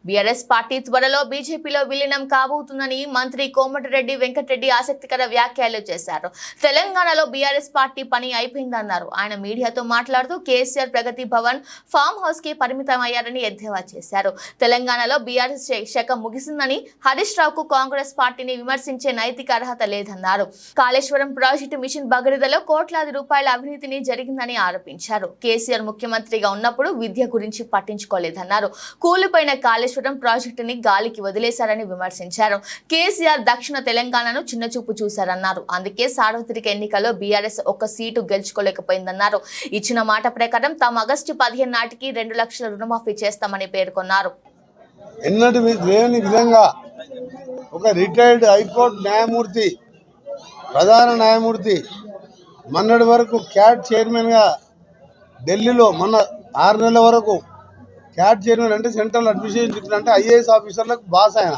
BRS party త్వరలో బీజేపీలో విలీనం కాబోతుందని మంత్రి కోమటిరెడ్డి వెంకటరెడ్డి ఆసక్తికర వ్యాఖ్యలు చేశారు. తెలంగాణలో బీఆర్ఎస్ పార్టీ పని అయిపోయిందన్నారు. ఆయన మీడియాతో మాట్లాడుతూ కేసీఆర్ ప్రగతి భవన్ ఫామ్ హౌస్ కి పరిమితమయ్యారని ఎద్దేవా చేశారు. తెలంగాణలో బీఆర్ఎస్ శాఖ ముగిసిందని, హరీష్ రావుకు కాంగ్రెస్ పార్టీని విమర్శించే నైతిక అర్హత లేదన్నారు. కాళేశ్వరం ప్రాజెక్టు మిషన్ భగీరథలో కోట్లాది రూపాయల అవినీతిని జరిగిందని ఆరోపించారు. కేసీఆర్ ముఖ్యమంత్రిగా ఉన్నప్పుడు విద్య గురించి పట్టించుకోలేదన్నారు. కూలిపోయిన కాళేశ్వరం ప్రాజెక్టుని గాలికి వదిలేశారని విమర్శించారు. కేసీఆర్ దక్షిణ తెలంగాణను చిన్నచూపు చూశారన్నారు. అందుకే సార్వత్రిక ఎన్నికల్లో బీఆర్ఎస్ ఒక్క సీటు గెలుచుకోలేకపోయిందన్నారు. ఇచ్చిన మాట ప్రకారం తాము ఆగస్టు 15 నాటికి 2 లక్షల రుణమాఫీ చేస్తామని పేర్కొన్నారు. ఎన్నటి లేని విధంగా ఒక రిటైర్డ్ హైకోర్టు న్యాయమూర్తి, ప్రధాన న్యాయమూర్తి మొన్నటి వరకు క్యాట్ చైర్మన్గా ఢిల్లీలో మొన్న 6 నెలల వరకు క్యాట్ చైర్మన్ అంటే సెంట్రల్ అడ్మినిస్ట్రేషన్ ట్రిబ్యునల్ అంటే ఐఏఎస్ ఆఫీసర్లకు బాస్. ఆయన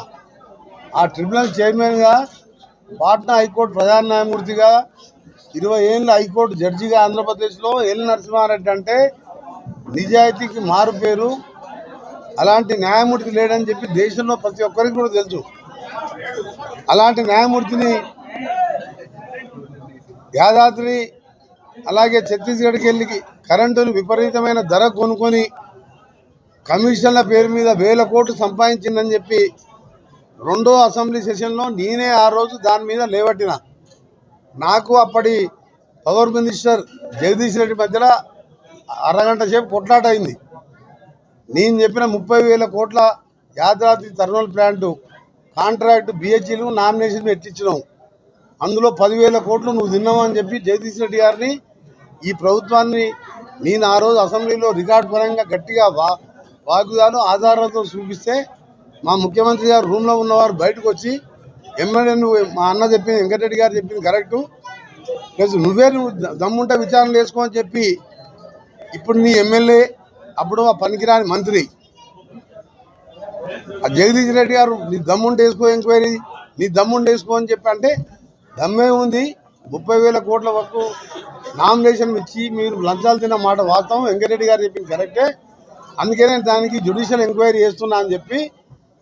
ఆ ట్రిబ్యునల్ చైర్మన్గా, పాట్నా హైకోర్టు ప్రధాన న్యాయమూర్తిగా, 20 ఏళ్ళ హైకోర్టు జడ్జిగా ఆంధ్రప్రదేశ్లో ఎల్ నరసింహారెడ్డి అంటే నిజాయితీకి మారు పేరు. అలాంటి న్యాయమూర్తి లేడని చెప్పి దేశంలో ప్రతి ఒక్కరికి కూడా తెలుసు. అలాంటి న్యాయమూర్తిని యాదాద్రి అలాగే ఛత్తీస్గఢ్కి వెళ్ళి కరెంటును విపరీతమైన ధర కొనుక్కొని కమిషన్ల పేరు మీద 1000 కోట్లు సంపాదించిందని చెప్పి 2వ అసెంబ్లీ సెషన్లో నేనే ఆ రోజు దాని మీద లేవట్టిన. నాకు అప్పటి పవర్ మినిస్టర్ జగదీష్ రెడ్డి మధ్యలో అరగంట సేపు కొట్లాట అయింది. నేను చెప్పిన 30,000 కోట్ల యాదాద్రి థర్మల్ ప్లాంటు కాంట్రాక్టు బిహెచ్ఈలు నామినేషన్ ఎట్టించినావు, అందులో 10,000 కోట్లు నువ్వు తిన్నావు అని చెప్పి జగదీష్ రెడ్డి గారిని, ఈ ప్రభుత్వాన్ని నేను ఆ రోజు అసెంబ్లీలో రికార్డు పరంగా గట్టిగా వాగ్దాలు ఆధారాలతో చూపిస్తే మా ముఖ్యమంత్రి గారు రూమ్లో ఉన్నవారు బయటకు వచ్చి, ఎమ్మెల్యే నువ్వు మా అన్న చెప్పింది, వెంకటరెడ్డి గారు చెప్పింది కరెక్టు, ప్లస్ నువ్వు దమ్ముంటే విచారణ చేసుకో అని చెప్పి, ఇప్పుడు నీ ఎమ్మెల్యే అప్పుడు ఆ పనికిరాని మంత్రి జగదీష్ రెడ్డి గారు నీ దమ్ముంటే వేసుకో ఎంక్వైరీ, నీ దమ్ముంటే వేసుకో అని చెప్పి అంటే దమ్మే ఉంది. 30,000 కోట్ల వరకు నామినేషన్ ఇచ్చి మీరు లంచాలు తిన్న మాట వాస్తవం, వెంకటరెడ్డి గారు చెప్పింది కరెక్టే, అందుకే నేను దానికి జ్యుడిషియల్ ఎంక్వైరీ చేస్తున్నా అని చెప్పి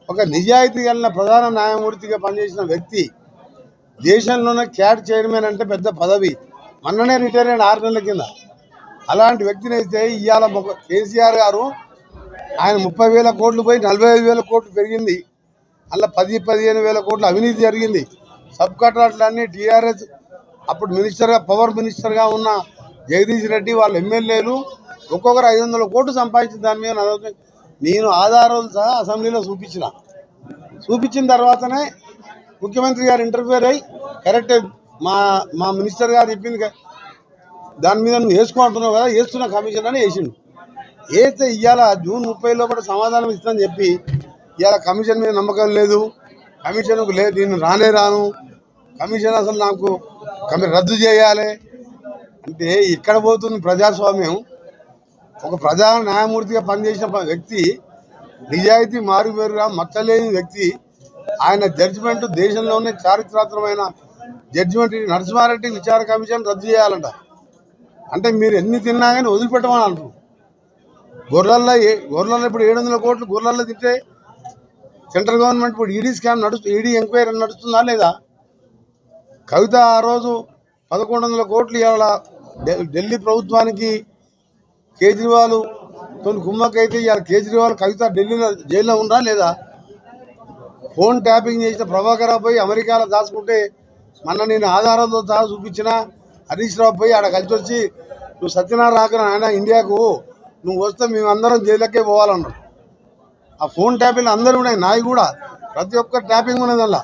ఒక నిజాయితీ కలిగిన ప్రధాన న్యాయమూర్తిగా పనిచేసిన వ్యక్తి, దేశంలోనే క్యాట్ చైర్మన్ అంటే పెద్ద పదవి, మొన్ననే రిటైర్ అయిన 6 నెలల కింద. అలాంటి వ్యక్తిని అయితే ఇవాళ కేసీఆర్ గారు ఆయన 30,000 కోట్లు పోయి 45,000 కోట్లు పెరిగింది. అలా 10-15,000 కోట్లు అవినీతి జరిగింది. సబ్ కాంట్రాక్టులన్నీ టీఆర్ఎస్ అప్పుడు మినిస్టర్గా, పవర్ మినిస్టర్గా ఉన్న జగదీష్ రెడ్డి వాళ్ళ ఎమ్మెల్యేలు ఒక్కొక్కరు 500 కోట్లు సంపాదించిన దాని మీద నేను ఆధారాలు సహా అసెంబ్లీలో చూపించిన తర్వాతనే ముఖ్యమంత్రి గారు ఇంటర్ఫియర్ అయ్యి కరెక్టే మా మినిస్టర్ గారు చెప్పింది దాని మీద నువ్వు వేసుకుంటున్నావు కదా, వేస్తున్న కమిషన్ అని వేసిండు. వేస్తే ఇవాళ జూన్ 30 లోపల సమాధానం ఇస్తానని చెప్పి ఇవాళ కమిషన్ మీద నమ్మకం లేదు, కమిషన్కు లేదు, నేను రాను, కమిషన్ అసలు నాకు రద్దు చేయాలి అంటే ఇక్కడ పోతుంది ప్రజాస్వామ్యం. ఒక ప్రధాన న్యాయమూర్తిగా పనిచేసిన వ్యక్తి, నిజాయితీ మారుమేరుగా మచ్చలేని వ్యక్తి, ఆయన జడ్జిమెంట్ దేశంలోనే చారిత్రాత్మకమైన జడ్జిమెంట్. నరసింహారెడ్డి విచారణ కమిషన్ రద్దు చేయాలంట. అంటే మీరు ఎన్ని తిన్నా కానీ వదిలిపెట్టమని అంటారు. గొర్రెల్లో ఇప్పుడు 700 కోట్లు గొర్రెల్లో తింటే సెంట్రల్ గవర్నమెంట్ ఇప్పుడు ఈడీ స్కామ్ ఈడీ ఎంక్వైరీ నడుస్తుందా లేదా? కవిత ఆ రోజు 1100 కోట్లు ఇవాళ ఢిల్లీ ప్రభుత్వానికి కేజ్రీవాల్ తోని కుమ్మకైతే ఇవాళ కేజ్రీవాల్ కవిత ఢిల్లీలో జైల్లో ఉందా లేదా? ఫోన్ ట్యాపింగ్ చేసిన ప్రభాకర్ రావు పోయి అమెరికాలో దాచుకుంటే మొన్న నేను ఆధారాలతో సహా చూపించిన హరీష్ రావు పోయి ఆడ కలిసి వచ్చి నువ్వు సత్యనారాయణ రాకన ఆయన ఇండియాకు నువ్వు వస్తే మేమందరం జైలుకే పోవాలన్నారు. ఆ ఫోన్ ట్యాపింగ్ అందరూ ఉన్నాయి, నాయి కూడా ప్రతి ఒక్క ట్యాపింగ్ ఉన్నది. అలా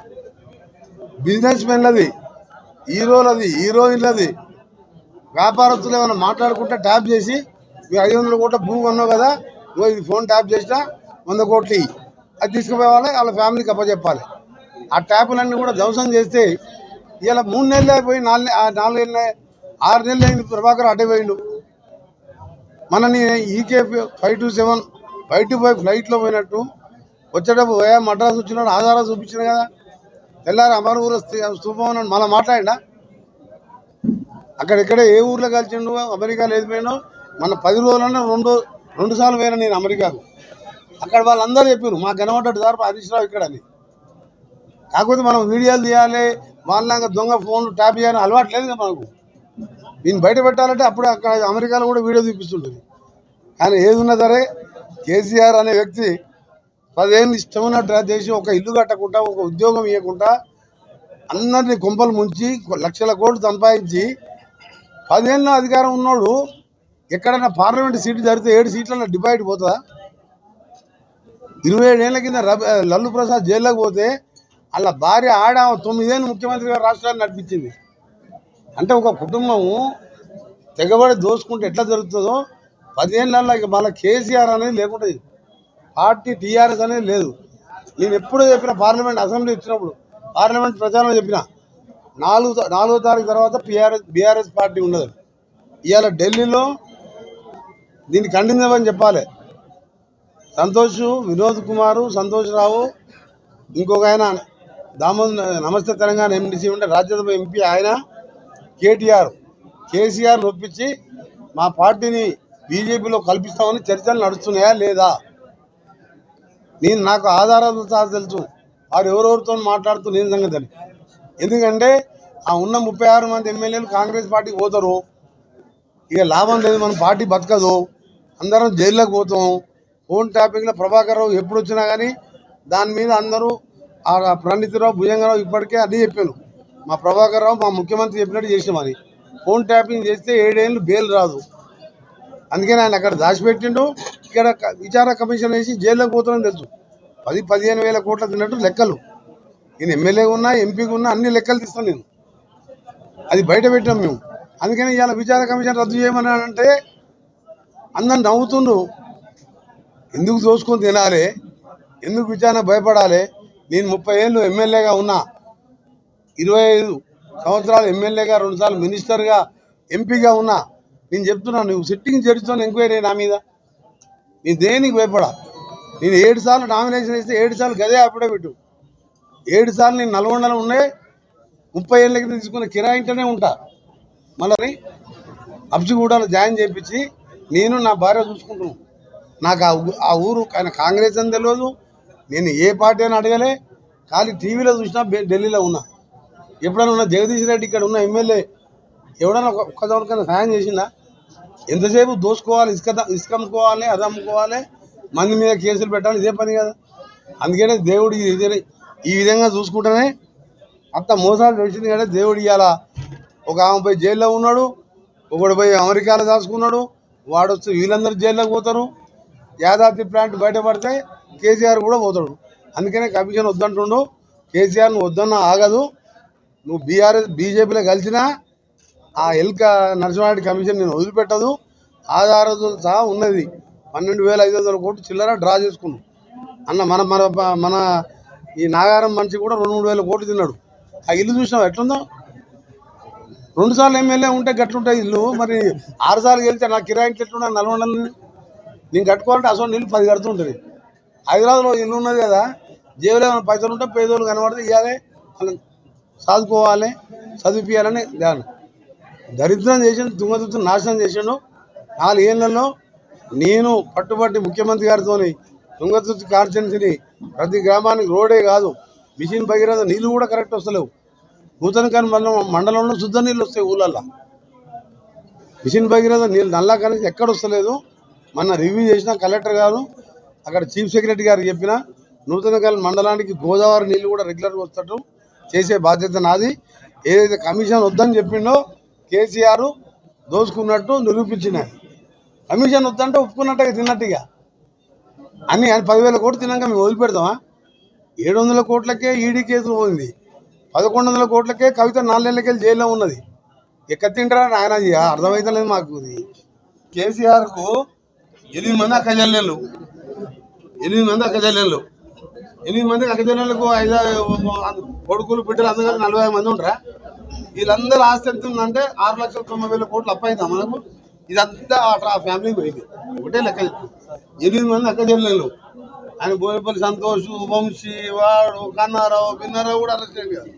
బిజినెస్ మెన్లది, హీరోలది, హీరోయిన్లది, వ్యాపారస్తులు ఏమైనా మాట్లాడుకుంటే ట్యాప్ చేసి 500 కోట్ల భూమి కొన్నావు కదా, ఇది ఫోన్ ట్యాప్ చేసినా 100 కోట్లు అది తీసుకుపోవాలి, వాళ్ళ ఫ్యామిలీకి అప్పచెప్పాలి. ఆ ట్యాపులన్నీ కూడా ధ్వంసం చేస్తే ఇలా 3 నెలలు అయిపోయి 4 నెలలు 6 నెలలు అయింది. ప్రభాకర్ అటే పోయిండు. మన ఈకే 527 525 ఫ్లైట్లో పోయినట్టు వచ్చేటప్పుడు మద్రాసు వచ్చినట్టు ఆధారాలు చూపించిన కదా, తెల్లారి అమరవూరు స్థూపం మళ్ళీ మాట్లాడిండా? అక్కడెక్కడే ఏ ఊర్లో కలిసిండు, అమెరికాలో ఏది పోయినావు? మన 10 రోజులన్నా 2 సార్లు పోయినా నేను అమెరికాకు. అక్కడ వాళ్ళందరూ చెప్పారు మాకు కనబడ్డాడు సార్ హరీష్ రావు ఇక్కడ అని. కాకపోతే మనం వీడియోలు తీయాలి, వాళ్ళలాగా దొంగ ఫోన్లు ట్యాప్ చేయాలని అలవాటు లేదు కదా మనకు. దీన్ని బయట పెట్టాలంటే అప్పుడు అక్కడ అమెరికాలో కూడా వీడియో చూపిస్తుంటుంది. కానీ ఏది ఉన్నా సరే కేసీఆర్ అనే వ్యక్తి 10 ఏళ్ళు ఇష్టం ఉన్నట్టు చేసి ఒక ఇల్లు కట్టకుండా, ఒక ఉద్యోగం ఇవ్వకుండా, అందరినీ కొంపలు ముంచి లక్షల కోట్లు సంపాదించి 10 ఏళ్ళ అధికారం ఉన్నోడు ఎక్కడైనా పార్లమెంట్ సీట్లు జరిగితే 7 సీట్లలో డిబైట్ పోతుందా? 27 ఏళ్ల కింద లల్లు ప్రసాద్ జైల్లోకి పోతే అలా భార్య 9 ఏళ్ళు ముఖ్యమంత్రిగా రాష్ట్రాన్ని నడిపించింది. అంటే ఒక కుటుంబము తెగబడి దోసుకుంటే ఎట్లా జరుగుతుందో 10 ఏళ్ళల్లో ఇక మళ్ళీ కేసీఆర్ అనేది లేకుండా పార్టీ టీఆర్ఎస్ అనేది లేదు. నేను ఎప్పుడూ చెప్పిన పార్లమెంట్ అసెంబ్లీ ఇచ్చినప్పుడు పార్లమెంట్ ప్రచారంలో చెప్పిన 4వ తారీఖు తర్వాత బీఆర్ఎస్ పార్టీ ఉండదు. ఇవాళ ఢిల్లీలో దీన్ని ఖండించమని చెప్పాలి. సంతోష్, వినోద్ కుమారు, సంతోష్ రావు, ఇంకొక ఆయన నమస్తే తెలంగాణ ఎండిసి ఉంటే రాజ్యసభ ఎంపీ ఆయన కేసీఆర్ ఒప్పించి మా పార్టీని బీజేపీలో కల్పిస్తామని చర్చలు నడుస్తున్నాయా లేదా? నాకు ఆధారాలు తెలుసు వారు ఎవరెవరితో మాట్లాడుతూ నేను సంగతి అని. ఎందుకంటే ఆ ఉన్న 36 మంది ఎమ్మెల్యేలు కాంగ్రెస్ పార్టీకి పోతారు. ఇక లాభం లేదు, మన పార్టీ బతకదు, అందరం జైల్లోకి పోతాం. ఫోన్ ట్యాపింగ్లో ప్రభాకర్ రావు ఎప్పుడు వచ్చినా కానీ దాని మీద అందరూ ఆ ప్రణీతిరావు, భుజంగరావు ఇప్పటికే అన్నీ చెప్పాను. మా ప్రభాకర్ రావు మా ముఖ్యమంత్రి చెప్పినట్టు చేసినామని. ఫోన్ ట్యాపింగ్ చేస్తే 7 ఏళ్ళు బెయిల్ రాదు. అందుకని ఆయన అక్కడ దాచిపెట్టిండు. ఇక్కడ విచార కమిషన్ వేసి జైల్లోకి పోతామని తెలుసు. 10-15 వేల కోట్ల తిన్నట్టు లెక్కలు. నేను ఎమ్మెల్యే ఉన్నా, ఎంపీగా ఉన్నా అన్ని లెక్కలు తీస్తాను నేను. అది బయట పెట్టాం మేము. అందుకని ఇవాళ విచార కమిషన్ రద్దు చేయమని అంటే అందరు నవ్వుతుండ్రు. ఎందుకు దోసుకొని తినాలి, ఎందుకు విచారణ భయపడాలి? నేను 30 ఏళ్ళు ఎమ్మెల్యేగా ఉన్నా, 25 సంవత్సరాలు ఎమ్మెల్యేగా, 2 సార్లు మినిస్టర్గా, ఎంపీగా ఉన్నా. నేను చెప్తున్నాను, నువ్వు సిట్టింగ్ జడ్జితో ఎంక్వైరీ నా మీద. నేను దేనికి భయపడా. నేను 7 సార్లు నామినేషన్ వేస్తే 7 సార్లు గదే అఫిడవిట్. 7 సార్లు నేను నల్గొండలో ఉండే 30 ఏళ్ళ కింద తీసుకున్న కిరాయింటనే ఉంటా. మళ్ళీ అబ్సిగూడలో జాయిన్ చేయించి నేను నా భార్య చూసుకుంటున్నాను. నాకు ఆ ఊరు ఆయన కాంగ్రెస్ అని తెలియదు, నేను ఏ పార్టీ అని అడగలే. ఖాళీ టీవీలో చూసినా ఢిల్లీలో ఉన్నా. ఎప్పుడైనా ఉన్న జగదీష్ రెడ్డి ఇక్కడ ఉన్న ఎమ్మెల్యే ఎవడన్నా ఒక్కదవరికైనా సాయం చేసిందా? ఎంతసేపు దోసుకోవాలి, ఇసుక అమ్ముకోవాలి, అది అమ్ముకోవాలి, మంది మీద కేసులు పెట్టాలి, ఇదే పని కదా. అందుకనే దేవుడు ఈ విధంగా చూసుకుంటేనే అంత మోసాలు తెలిసింది కదా. దేవుడు ఇవాళ ఒక ఆమె పోయి జైల్లో ఉన్నాడు, ఒకడు పోయి అమెరికాలో దాచుకున్నాడు, వాడు వస్తే వీళ్ళందరూ జైల్లోకి పోతారు. యాదాద్రి ప్లాంట్ బయటపడితే కేసీఆర్ కూడా పోతాడు. అందుకనే కమిషన్ వద్దంటుండు. కేసీఆర్ నువ్వు వద్దన్నా ఆగదు. నువ్వు బీజేపీలో కలిసినా ఆ ఎల్క నరసింహారెడ్డి కమిషన్ నేను వదిలిపెట్టదు. ఆధారాలతో సహా ఉన్నది. 12,500 కోట్లు చిల్లర డ్రా చేసుకున్నాం అన్న. మన ఈ నాగారం మనిషి కూడా 2-3 వేల కోట్లు తిన్నాడు. ఆ ఇల్లు చూసినావు ఎట్లుందో? 2 సార్లు ఎమ్మెల్యే ఉంటే గట్లుంటాయి ఇల్లు. మరి 6 సార్లు వెళ్తే నాకు కిరాయికి ఎట్లున్నా నల్గొండలు నేను కట్టుకోవాలంటే అసలు నీళ్ళు 10 కడుతుంటుంది. హైదరాబాద్లో ఇల్లు ఉన్నది కదా, జేబులో ఏమైనా పైసలు ఉంటే పేదోళ్ళు కనబడితే ఇవ్వాలి, వాళ్ళని చదువుకోవాలి, చదివిపియాలని దాన్ని దరిద్రం చేసిండు, తుంగతుత్తు నాశనం చేసిండు. 4 ఏళ్లలో నేను పట్టుబట్టి ముఖ్యమంత్రి గారితో తుంగతుర్తి కాన్స్టిట్యున్సీని ప్రతి గ్రామానికి రోడే కాదు, మిషన్ భగీరథ నీళ్ళు కూడా కరెక్ట్ వస్తలేవు. నూతనకాని మండలంలో శుద్ధ నీళ్ళు వస్తాయి ఊళ్ళల్లో. మిషన్ భగీరథ నీళ్ళు నల్లా కానీ ఎక్కడ వస్తలేదు. మొన్న రివ్యూ చేసిన కలెక్టర్ గారు, అక్కడ చీఫ్ సెక్రటరీ గారు చెప్పిన నూతనకాని మండలానికి గోదావరి నీళ్ళు కూడా రెగ్యులర్గా వస్తట్టు చేసే బాధ్యత నాది. ఏదైతే కమిషన్ వద్దని చెప్పిండో కేసీఆర్ దోసుకున్నట్టు నిరూపించిన. కమిషన్ వద్దంటే ఒప్పుకున్నట్టుగా తిన్నట్టుగా అన్ని 10,000 కోట్లు తిన్నాక మేము వదిలిపెడతామా? 700 కోట్లకే ఈడీ కేసు పోయింది, 1,100 కోట్లకే కవిత 4 నెలలకెళ్ళి జైల్లో ఉన్నది. ఎక్కడ తింటారా ఆయన? అర్థమవుతలేదు మాకు. కేసీఆర్కు 8 మంది అక్కజల్లెళ్ళు, 8 మంది అక్కజల్లెళ్ళు, 8 మందికి అక్కజల్లెళ్ళకు 5 కొడుకులు బిడ్డలు అందరూ 45 మంది ఉంటారా? వీళ్ళందరూ ఆస్తి ఎంత ఉందంటే 6,90,000 కోట్లు అప్పయిందా మనకు? ఇదంతా ఆ ఫ్యామిలీకి పోయింది. ఒకటే లెక్క చెప్పు. 8 మంది అక్కజల్లెళ్ళు. ఆయన బోయపల్లి సంతోష్, వంశీ, వాడు, కన్నారావు, బిన్నారావు కూడా అరెస్ట్ అయ్యింది కదా.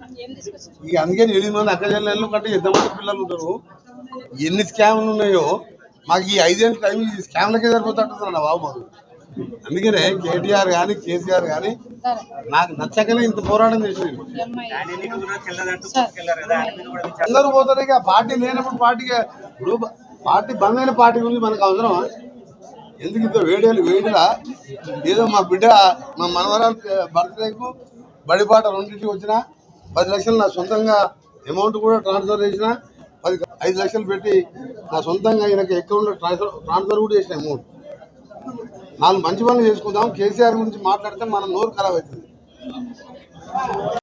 ఇక అందుకని 8 మంది అక్కజల్లెళ్ళు కంటే ఎంతమంది పిల్లలు ఉంటారు? ఎన్ని స్కామ్లు ఉన్నాయో మాకు ఈ 5 ఏళ్ళ టైం ఈ స్కామ్లకే సరిపోతుంటున్నా బాబు. మాకు అందుకనే కేటీఆర్ కానీ కేసీఆర్ కానీ నాకు నచ్చకనే ఇంత పోరాటం చేసింది. అందరూ పోతారు ఇక పార్టీ లేనప్పుడు పార్టీగా ఇప్పుడు పార్టీ బంద్ అయిన పార్టీ గురించి మనకు అవసరమా? ఎందుకు ఇంత వేడిలా ఏదో మా బిడ్డ మా మనవరాలు బర్త్డేకు బడిపాట రెండింటికి వచ్చిన 10 లక్షలు నా సొంతంగా అమౌంట్ కూడా ట్రాన్స్ఫర్ చేసిన 5 లక్షలు పెట్టి నా సొంతంగా ఈయనకి అకౌంట్లో ట్రాన్స్ఫర్ కూడా చేసిన అమౌంట్. 4 మంచి పనులు చేసుకుందాం. కేసీఆర్ గురించి మాట్లాడితే మన నోరు ఖరాబ్ అవుతుంది.